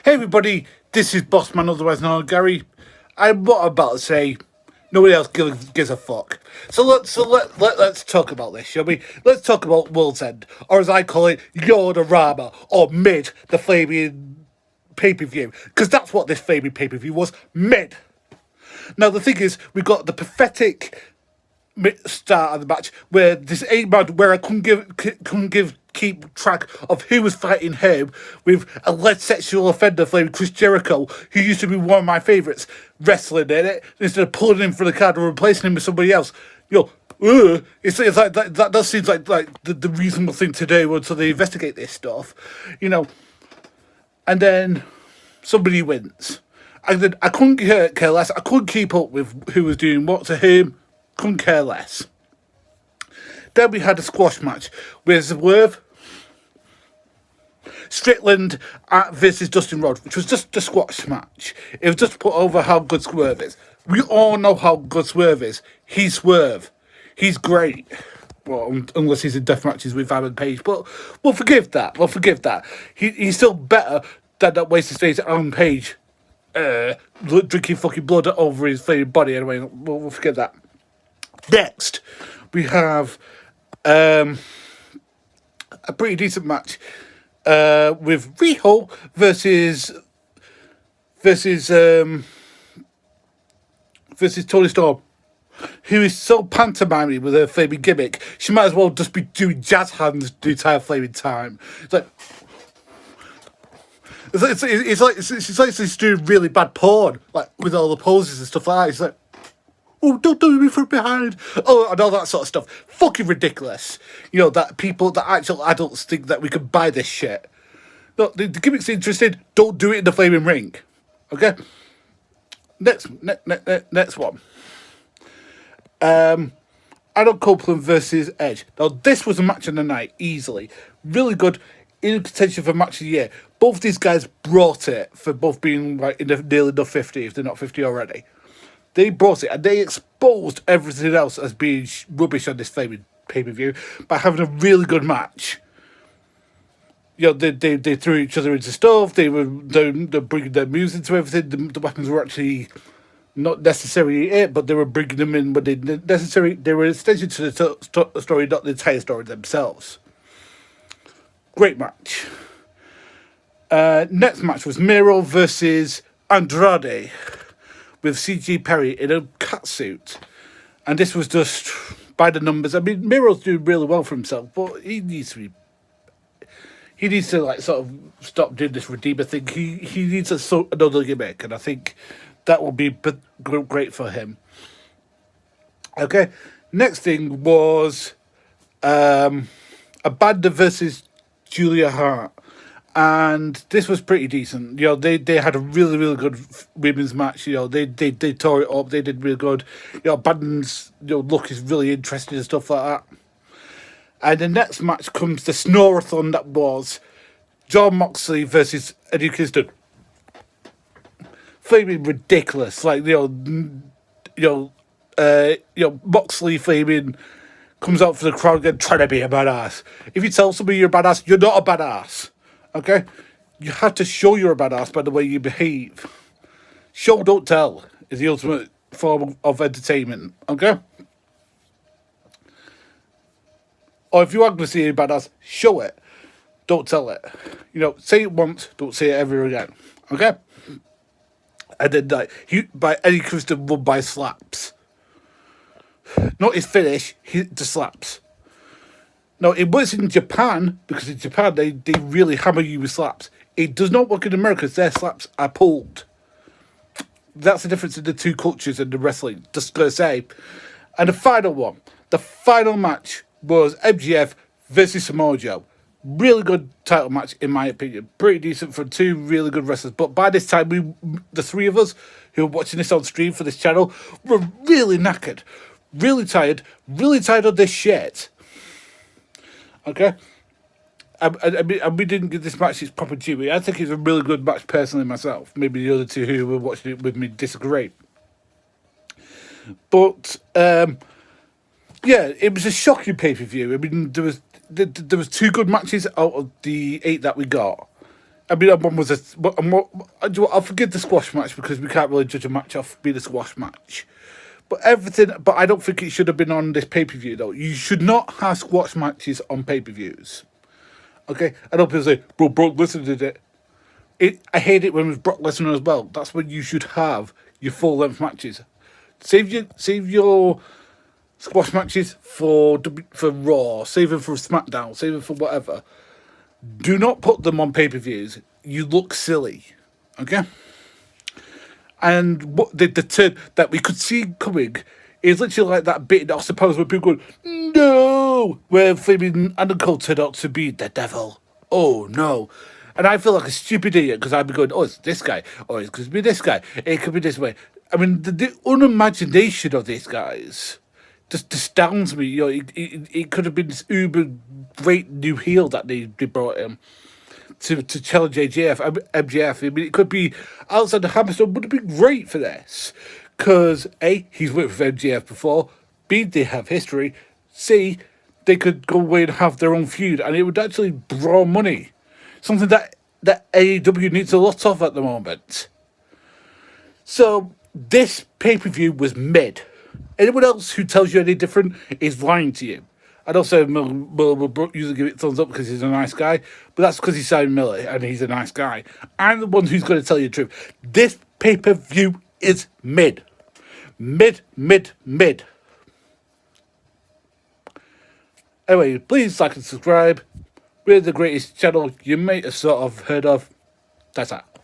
Hey everybody, this is Bossman, otherwise known as Gary. I'm what I'm about to say. Nobody else gives a fuck. So let's talk about this, shall we? Let's talk about World's End, or as I call it, Yoda-rama, or Mid, the flaming pay-per-view. Because that's what this flaming pay-per-view was, Mid. Now the thing is, we got the pathetic start of the match where this A-man, where I couldn't keep track of who was fighting who, with alleged sexual offender named Chris Jericho, who used to be one of my favourites, wrestling in it instead of pulling him from the card and replacing him with somebody else. It's like that seems like the reasonable thing to do until they investigate this stuff, and then somebody wins. And then I couldn't care less. I couldn't keep up with who was doing what to whom. Couldn't care less. Then we had a squash match with Swerve Strickland versus Dustin Rhodes, which was just a squash match. It was just to put over how good Swerve is. We all know how good Swerve is. He's Swerve. He's great. Well, unless he's in death matches with Adam Page, but we'll forgive that. He's still better than that wasted stage Adam Page drinking fucking blood over his flaming body. Anyway, we'll forget that. Next, we have a pretty decent match with Riho versus Toni Storm, who is so pantomiming with her flaming gimmick. She might as well just be doing jazz hands the entire flaming time. It's like she's doing really bad porn, like with all the poses and stuff like that. It's like, oh, don't do me from behind. Oh, and all that sort of stuff. Fucking ridiculous. That actual adults think that we can buy this shit. No, the gimmick's interesting. Don't do it in the flaming ring. Okay? Next one. Adam Copeland versus Edge. Now, this was a match of the night, easily. Really good, in contention for match of the year. Both these guys brought it for both being like in nearly the 50, if they're not 50 already. They brought it, and they exposed everything else as being rubbish on this flaming pay-per-view by having a really good match. They threw each other into stuff. They're bringing their moves into everything. The weapons were actually not necessarily it, but they were bringing them in when they necessary. They were an extension to the story, not the entire story themselves. Great match. Next match was Miro versus Andrade, with CG Perry in a catsuit. And this was just by the numbers. I mean, Miro's doing really well for himself, but he needs to like sort of stop doing this Redeemer thing. He needs another gimmick, and I think that will be great for him. Okay, next thing was Abanda versus Julia Hart. And this was pretty decent. They had a really, really good women's match. They tore it up. They did really good. Banden's look is really interesting and stuff like that. And the next match comes the Snorathon that was Jon Moxley versus Eddie Kingston. Flaming ridiculous. Moxley flaming comes out for the crowd again, trying to be a badass. If you tell somebody you're a badass, you're not a badass. Okay? You have to show you're a badass by the way you behave. Show, don't tell is the ultimate form of entertainment. Okay? Or if you are going to see a badass, show it. Don't tell it. Say it once, don't say it ever again. Okay? And then by Eddie Kingston won by slaps. Not his finish, the slaps. Now, it works in Japan, because in Japan, they really hammer you with slaps. It does not work in America, because their slaps are pulled. That's the difference in the two cultures in the wrestling, just going to say. And the final one, the final match was MGF versus Samoa Joe. Really good title match, in my opinion. Pretty decent for two really good wrestlers. But by this time, the three of us who were watching this on stream for this channel were really knackered. Really tired of this shit. Okay, and we didn't give this match its proper due. I think it's a really good match personally myself. Maybe the other two who were watching it with me disagree. But it was a shocking pay-per-view. I mean, there was two good matches out of the 8 that we got. I mean, that one was I'll forgive the squash match because we can't really judge a match off being a squash match. But everything, but I don't think it should have been on this pay-per-view though. You should not have squash matches on pay-per-views. Okay, I know people say, "Bro, Brock Lesnar did it." I hate it when it was Brock Lesnar as well. That's when you should have your full-length matches. Save your squash matches for Raw. Save them for SmackDown. Save them for whatever. Do not put them on pay-per-views. You look silly. Okay. And what the turn that we could see coming is literally like that bit that I suppose where people going, no, where Flaming Adam Cole turned out to be the devil. Oh no. And I feel like a stupid idiot because I'd be going, oh, it's this guy. Oh, it could be this guy. It could be this way. I mean, the unimagination of these guys just astounds me. You know, it could have been this uber great new heel that they brought him to challenge MJF. I mean, it could be outside the Hammerstone would have been great for this. Because A, he's worked with MJF before. B, they have history. C, they could go away and have their own feud and it would actually draw money. Something that AEW needs a lot of at the moment. So, this pay-per-view was mid. Anyone else who tells you any different is lying to you. I don't say Miller will usually give it thumbs up because he's a nice guy, but that's because he's Simon Miller and he's a nice guy. I'm the one who's going to tell you the truth. This pay-per-view is mid. Mid. Anyway, please like and subscribe. We're the greatest channel you may have sort of heard of. That's that.